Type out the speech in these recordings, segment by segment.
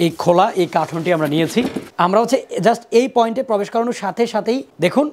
এই খোলা এই কার্টনটি আমরা নিয়েছি। আমরা হচ্ছে জাস্ট এই পয়েন্টে প্রবেশ করানোর সাথে সাথেই দেখুন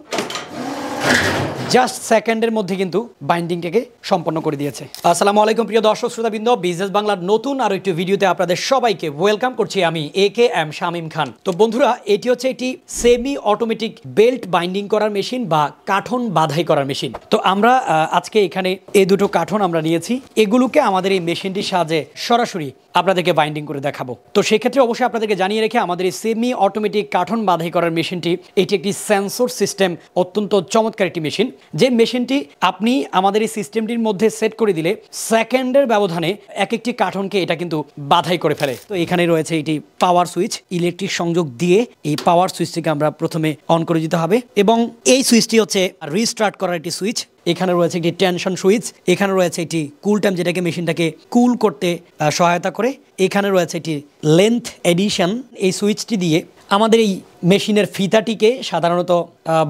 জাস্ট সেকেন্ডের মধ্যে কিন্তু বাইন্ডিংটাকে সম্পন্ন করে দিয়েছে। আসসালামু আলাইকুম প্রিয় দর্শক শ্রোতাবৃন্দ, বিজনেস বাংলার নতুন আরো একটি ভিডিওতে আপনাদের সবাইকে ওয়েলকাম করছি আমি AK শামীম খান। তো বন্ধুরা, এটি হচ্ছে একটি সেমি অটোমেটিক বেল্ট বাইন্ডিং করার মেশিন বা কাঠন বাধাই করার মেশিন। তো আমরা আজকে এখানে এই দুটো কাঠন আমরা নিয়েছি, এগুলোকে আমাদের এই মেশিনটির সাহায্যে সরাসরি আপনাদেরকে বাইন্ডিং করে দেখাবো। তো সেক্ষেত্রে অবশ্যই আপনাদেরকে জানিয়ে রেখে আমাদের এই সেমি অটোমেটিক কাঠন বাধাই করার মেশিনটি এটি একটি সেন্সর সিস্টেম, অত্যন্ত চমৎকার একটি মেশিন। যে মেশিনটি আপনি আমাদের এই সিস্টেমটির মধ্যে সেট করে দিলে সেকেন্ডের ব্যবধানে এক একটি কাঠনকে এটা কিন্তু বাধাই করে ফেলে। তো এখানে রয়েছে এটি পাওয়ার সুইচ, ইলেকট্রিক সংযোগ দিয়ে এই পাওয়ার সুইচটিকে আমরা প্রথমে অন করে দিতে হবে এবং এই সুইচটি হচ্ছে রিস্টার্ট করার একটি সুইচ। এখানে রয়েছে একটি টেনশন সুইচ, এখানে রয়েছে একটি কুল টাইম যেটাকে মেশিনটাকে কুল করতে সহায়তা করে, এখানে রয়েছে একটি লেন্থ এডিশন। এই সুইচটি দিয়ে আমাদের এই মেশিনের ফিতাটিকে সাধারণত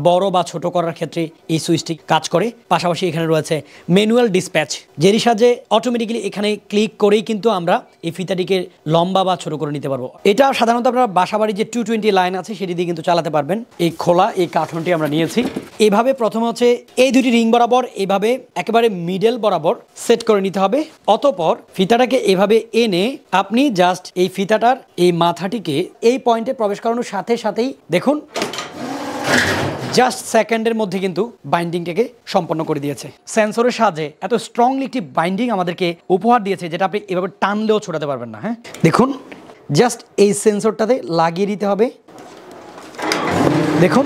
বড় বা ছোট করার ক্ষেত্রে এই সুইচটি কাজ করে। পাশাপাশি এখানে রয়েছে ম্যানুয়াল ডিসপ্যাচ, যেটির সাহায্যে অটোমেটিক্যালি এখানে ক্লিক করেই কিন্তু আমরা এই ফিতাটিকে লম্বা বা ছোট করে নিতে পারবো। এটা সাধারণত আপনার বাসাবাড়ির যে 220 লাইন আছে সেটি দিয়ে কিন্তু চালাতে পারবেন। এই খোলা এই কাঠনটি আমরা নিয়েছি। এইভাবে প্রথমে হচ্ছে এই দুটি রিং বরাবর এইভাবে একেবারে মিডল বরাবর সেট করে নিতে হবে। অতঃপর ফিতাটাকে এভাবে এনে আপনি জাস্ট এই ফিতাটার এই মাথাটিকে এই পয়েন্টে প্রবেশ করানোর সাথে সাথেই দেখুন জাস্ট সেকেন্ডের মধ্যে কিন্তু বাইন্ডিংটাকে সম্পন্ন করে দিয়েছে। সেন্সরের সাহায্যে এত স্ট্রংলি একটি বাইন্ডিং আমাদেরকে উপহার দিয়েছে যেটা আপনি এভাবে টানলেও ছোটাতে পারবেন না। হ্যাঁ, দেখুন জাস্ট এই সেন্সরটাতে লাগিয়ে দিতে হবে। দেখুন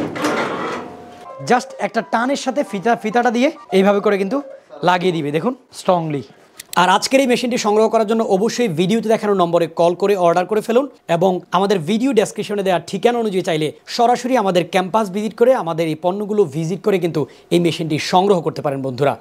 জাস্ট একটা টানের সাথে ফিতাটা দিয়ে এইভাবে করে কিন্তু লাগিয়ে দিবে, দেখুন স্ট্রংলি। আর আজকের এই মেশিনটি সংগ্রহ করার জন্য অবশ্যই ভিডিওতে দেখানো নম্বরে কল করে অর্ডার করে ফেলুন এবং আমাদের ভিডিও ডেসক্রিপশনে দেওয়ার ঠিকানা অনুযায়ী চাইলে সরাসরি আমাদের ক্যাম্পাস ভিজিট করে আমাদের এই পণ্যগুলো ভিজিট করে কিন্তু এই মেশিনটি সংগ্রহ করতে পারেন বন্ধুরা।